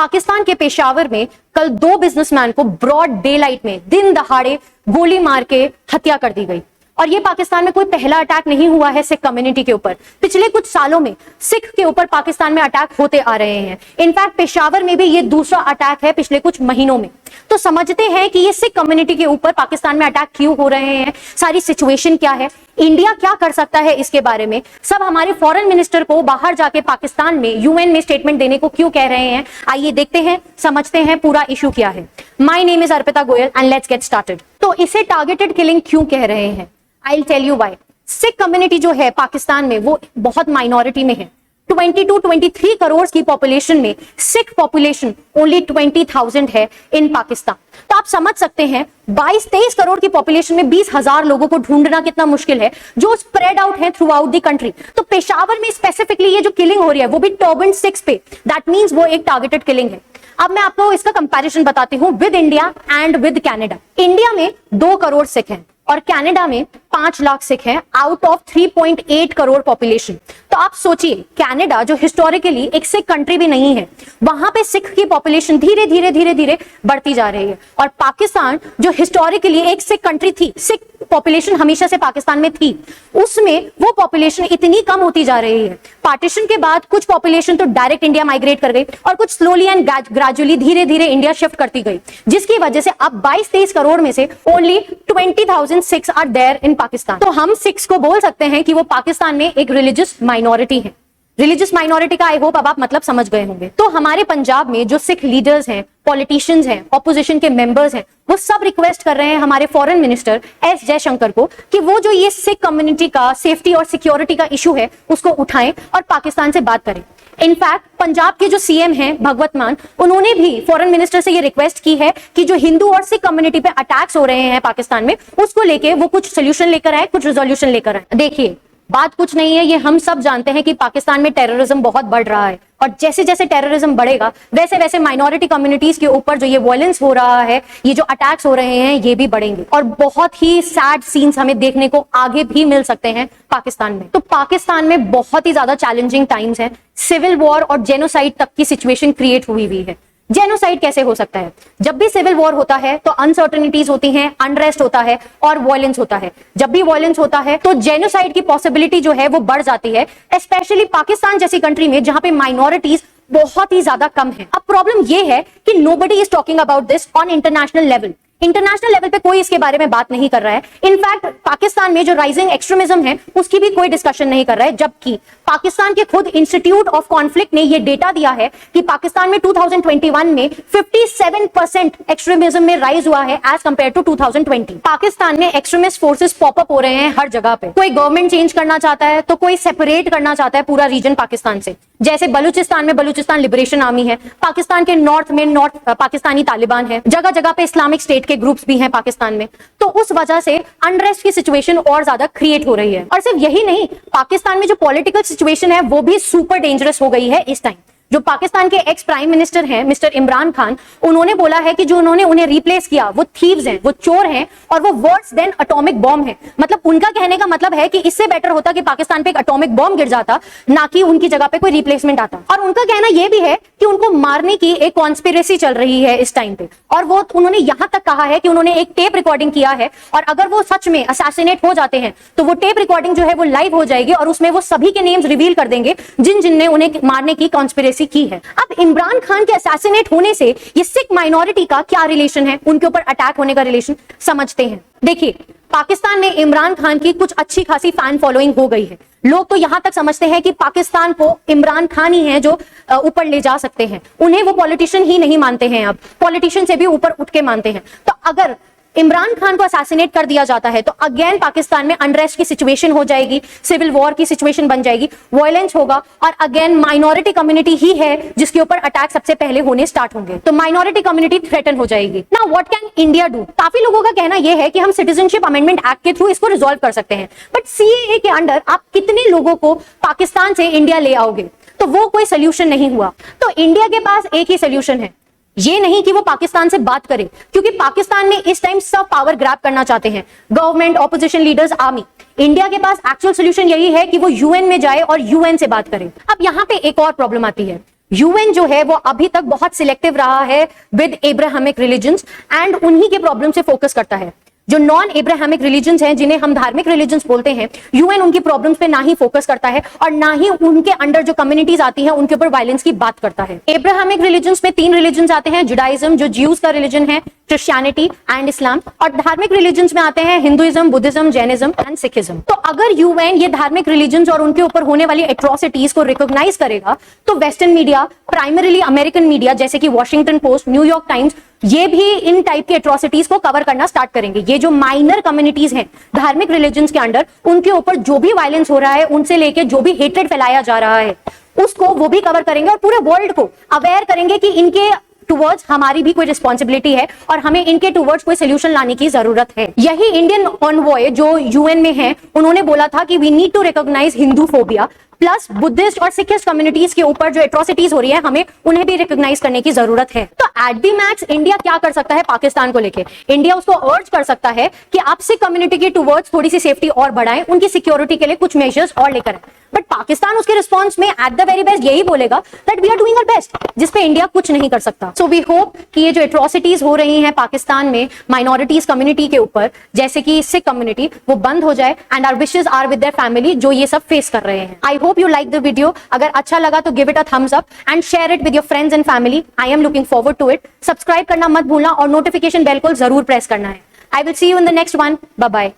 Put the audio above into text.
पाकिस्तान के पेशावर में कल 2 बिजनेसमैन को ब्रॉड डे लाइट में दिन दहाड़े गोली मार के हत्या कर दी गई। और ये पाकिस्तान में कोई पहला अटैक नहीं हुआ है सिख कम्युनिटी के ऊपर। पिछले कुछ सालों में सिख के ऊपर पाकिस्तान में अटैक होते आ रहे हैं। इनफैक्ट पेशावर में भी ये दूसरा अटैक है पिछले कुछ महीनों में। तो समझते हैं कि ये सिख कम्युनिटी के ऊपर पाकिस्तान में अटैक क्यों हो रहे हैं, सारी सिचुएशन क्या है, इंडिया क्या कर सकता है इसके बारे में सब हमारे फॉरेन मिनिस्टर को बाहर जाके पाकिस्तान में यूएन में स्टेटमेंट देने को क्यों कह रहे हैं। आइए देखते हैं, समझते हैं पूरा इशू क्या है। My name is Arpita Goyal and let's get started. तो इसे टारगेटेड किलिंग क्यों कह रहे हैं, I will tell you why. Sikh community जो है पाकिस्तान में वो बहुत माइनॉरिटी में है। 22-23 करोड़ की पॉपुलेशन में सिख पॉपुलेशन ओनली 20,000 है इन पाकिस्तान। तो आप समझ सकते हैं 22-23 करोड़ की पॉपुलेशन में 20,000 लोगों को ढूंढना कितना मुश्किल है जो स्प्रेड आउट है थ्रू आउट द कंट्री। तो पेशावर में स्पेसिफिकली ये जो किलिंग हो रही है वो भी टर्बन सिख्स पे, दैट मींस वो एक टारगेटेड किलिंग है। अब मैं आपको इसका कंपैरिजन बताती हूँ with India and with Canada. India में 2 करोड़ सिख हैं और कनाडा में 5 लाख सिख हैं आउट ऑफ 3.8 करोड़ पॉपुलेशन। तो आप सोचिए कनाडा जो हिस्टोरिकली एक सिख कंट्री भी नहीं है, वहां पे सिख की पॉपुलेशन धीरे धीरे बढ़ती जा रही है। और पाकिस्तान जो हिस्टोरिकली एक सिख कंट्री थी, सिख पॉपुलेशन हमेशा से पाकिस्तान में थी, उसमें वो पॉपुलेशन इतनी कम होती जा रही है। पार्टीशन के बाद कुछ पॉपुलेशन तो डायरेक्ट इंडिया माइग्रेट कर गई और कुछ स्लोली एंड ग्रेजुअली धीरे धीरे इंडिया शिफ्ट करती गई, जिसकी वजह से अब 22-23 करोड़ में से only 20,000 Sikhs are there in Pakistan. तो हम सिख्स को बोल सकते हैं कि वो पाकिस्तान में एक रिलीजियस माइनॉरिटी है। रिलीजियस माइनॉरिटी का आई होप अब आप मतलब समझ गए होंगे। तो हमारे पंजाब में जो सिख लीडर्स हैं, पॉलिटिशियंस हैं, ऑपोजिशन के मेंबर्स हैं, वो सब रिक्वेस्ट कर रहे हैं हमारे फॉरेन मिनिस्टर एस जयशंकर को कि वो जो ये सिख कम्युनिटी का सेफ्टी और सिक्योरिटी का इशू है उसको उठाएं और पाकिस्तान से बात करें। इनफैक्ट पंजाब के जो सीएम हैं भगवत मान, उन्होंने भी फॉरेन मिनिस्टर से ये रिक्वेस्ट की है कि जो हिंदू और सिख कम्युनिटी पे अटैक्स हो रहे हैं पाकिस्तान में, उसको लेके वो कुछ सोल्यूशन लेकर आए, कुछ रिजोल्यूशन लेकर आए। देखिए बात कुछ नहीं है, ये हम सब जानते हैं कि पाकिस्तान में टेररिज्म बहुत बढ़ रहा है और जैसे जैसे टेररिज्म बढ़ेगा वैसे वैसे माइनॉरिटी कम्युनिटीज के ऊपर जो ये वायलेंस हो रहा है, ये जो अटैक्स हो रहे हैं, ये भी बढ़ेंगे और बहुत ही सैड सीन्स हमें देखने को आगे भी मिल सकते हैं पाकिस्तान में। तो पाकिस्तान में बहुत ही ज्यादा चैलेंजिंग टाइम्स हैं, सिविल वॉर और जेनोसाइड तक की सिचुएशन क्रिएट हुई है। जेनोसाइड कैसे हो सकता है? जब भी सिविल वॉर होता है तो अनसर्टेनिटीज होती हैं, अनरेस्ट होता है और वायलेंस होता है। जब भी वायलेंस होता है तो जेनोसाइड की पॉसिबिलिटी जो है वो बढ़ जाती है, स्पेशली पाकिस्तान जैसी कंट्री में जहां पे माइनॉरिटीज बहुत ही ज्यादा कम है। अब प्रॉब्लम ये है कि nobody is talking about this on international level. International level पे कोई इसके बारे में बात नहीं कर रहा है। इनफैक्ट पाकिस्तान में जो राइजिंग एक्सट्रीमिज्म है उसकी भी कोई डिस्कशन नहीं कर रहा है, जबकि पाकिस्तान के खुद इंस्टीट्यूट ऑफ कॉन्फ्लिक्ट ने ये डेटा दिया है कि पाकिस्तान में 2021 में 57% एक्सट्रीमिज्म में राइज हुआ है एज कंपेयर टू 2020। पाकिस्तान में एक्सट्रीमिस्ट फोर्सेस पॉपअप हो रहे हैं हर जगह पे। कोई गवर्नमेंट चेंज करना चाहता है तो कोई सेपरेट करना चाहता है पूरा रीजन पाकिस्तान से। जैसे बलूचिस्तान में बलूचिस्तान लिबरेशन आर्मी है, पाकिस्तान के नॉर्थ में नॉर्थ पाकिस्तानी तालिबान है, जगह जगह पे इस्लामिक स्टेट के ग्रुप्स भी हैं पाकिस्तान में। तो उस वजह से अनरेस्ट की सिचुएशन और ज्यादा क्रिएट हो रही है। और सिर्फ यही नहीं, पाकिस्तान में जो पॉलिटिकल सिचुएशन है वो भी सुपर डेंजरस हो गई है इस टाइम। जो पाकिस्तान के एक्स प्राइम मिनिस्टर हैं मिस्टर इमरान खान, उन्होंने बोला है कि जो उन्होंने उन्हें रिप्लेस किया वो थीव्स हैं, वो चोर हैं और वो वर्स देन एटॉमिक बॉम्ब है। मतलब उनका कहने का मतलब है कि इससे बेटर होता कि पाकिस्तान पे एक एटॉमिक बॉम्ब गिर जाता, ना कि उनकी जगह पे कोई रिप्लेसमेंट आता। और उनका कहना यह भी है कि उनको मारने की एक कॉन्स्पिरेसी चल रही है इस टाइम पे। और वो उन्होंने यहां तक कहा है कि उन्होंने एक टेप रिकॉर्डिंग किया है और अगर वो सच में असैसिनेट हो जाते हैं तो वो टेप रिकॉर्डिंग जो है वो लाइव हो जाएगी और उसमें वो सभी के नेम्स रिवील कर देंगे जिन जिनने उन्हें मारने की कॉन्स्पिरेसी की है। अब इमरान खान के असैसिनेट होने से ये सिख माइनॉरिटी का क्या रिलेशन है, उनके ऊपर अटैक होने का रिलेशन समझते हैं। देखिए पाकिस्तान में इमरान खान की कुछ अच्छी खासी फैन फॉलोइंग हो गई है। लोग तो यहां तक समझते हैं कि पाकिस्तान को इमरान खान ही है जो ऊपर ले जा सकते हैं। उन्हें वो पॉलिटिशियन ही नहीं मानते हैं, अब पॉलिटिशियन से भी ऊपर उठ के मानते हैं। तो अगर इमरान खान को असैसिनेट कर दिया जाता है तो अगेन पाकिस्तान में अनरेस्ट की सिचुएशन हो जाएगी, सिविल वॉर की सिचुएशन बन जाएगी, वायलेंस होगा और अगेन माइनॉरिटी कम्युनिटी ही है जिसके ऊपर अटैक सबसे पहले होने स्टार्ट होंगे। तो माइनॉरिटी कम्युनिटी थ्रेटन हो जाएगी। Now what can India do? काफी लोगों का कहना यह है कि हम सिटीजनशिप अमेंडमेंट एक्ट के थ्रू इसको रिजॉल्व कर सकते हैं, बट सीएए के अंडर आप कितने लोगों को पाकिस्तान से इंडिया ले आओगे? तो वो कोई सोल्यूशन नहीं हुआ। तो इंडिया के पास एक ही सोल्यूशन है, ये नहीं कि वो पाकिस्तान से बात करे, क्योंकि पाकिस्तान में इस टाइम सब पावर ग्रैब करना चाहते हैं, government, opposition leaders, army. India के पास एक्चुअल सोल्यूशन यही है कि वो यूएन में जाए और यूएन से बात करे। अब यहाँ पे एक और प्रॉब्लम आती है। यूएन जो है वो अभी तक बहुत सिलेक्टिव रहा है विद एब्राहमिक रिलीजन्स एंड उन्हीं के प्रॉब्लम से फोकस करता है। जो नॉन एब्राहमिक रिलीजन्स हैं, जिन्हें हम धार्मिक रिलीजन्स बोलते हैं, यूएन उनकी प्रॉब्लम्स पे ना ही फोकस करता है और ना ही उनके अंडर जो कम्युनिटीज आती हैं उनके ऊपर वायलेंस की बात करता है। एब्राहमिक रिलीजन्स में 3 रिलीजन्स आते हैं, जुडाइज्म जो ज्यूज का रिलीजन है, क्रिश्चियनिटी एंड इस्लाम, और धार्मिक रिलीजन्स में आते हैं Hinduism, Buddhism, Jainism and Sikhism. तो अगर यूएन ये धार्मिक रिलीजन्स और उनके ऊपर होने वाली एट्रोसिटीज को रिकॉग्नाइज करेगा तो western media, primarily American media जैसे कि वॉशिंगटन पोस्ट, न्यूयॉर्क टाइम्स, ये भी इन टाइप की एट्रोसिटीज को कवर करना स्टार्ट करेंगे। ये जो माइनर कम्युनिटीज हैं धार्मिक रिलीजन्स के अंडर, उनके ऊपर जो भी वायलेंस हो रहा है, उनसे लेके जो भी हेट्रेड फैलाया जा रहा है, उसको वो भी कवर करेंगे और पूरे वर्ल्ड को अवेयर करेंगे कि इनके टुवर्ड्स हमारी भी कोई रिस्पॉन्सिबिलिटी है और हमें इनके टुवर्ड्स कोई सोल्यूशन लाने की जरूरत है। यही इंडियन ऑनवॉय जो यूएन में है, उन्होंने बोला था कि we need to recognize Hinduphobia plus Buddhist और सिखिस्ट कम्युनिटीज के ऊपर जो एट्रोसिटीज हो रही है, हमें उन्हें भी रिकॉग्नाइज करने की जरूरत है। तो एट द मैक्स इंडिया क्या कर सकता है पाकिस्तान को लेके? इंडिया उसको अर्ज कर सकता है कि आप सिख कम्युनिटी के टुवर्ड्स थोड़ी सी सेफ्टी और बढ़ाएं, उनकी सिक्योरिटी के लिए कुछ मेजर्स और लेकर आए। बट पाकिस्तान उसके रिस्पॉन्स में एट द वेरी बेस्ट यही बोलेगा that we are doing our best, जिसपे इंडिया कुछ नहीं कर सकता। सो वी होप कि ये जो एट्रोसिटीज हो रही हैं पाकिस्तान में माइनॉरिटीज कम्युनिटी के ऊपर, जैसे कि सिख कम्युनिटी, वो बंद हो जाए and our wishes are with their family जो ये सब फेस कर रहे हैं। I hope you like the video. अगर अच्छा लगा तो give it a thumbs up and share it with your friends and family. I am looking forward to it. Subscribe करना मत भूलना और नोटिफिकेशन बेल को जरूर प्रेस करना है। I will see you in the next one. Bye bye.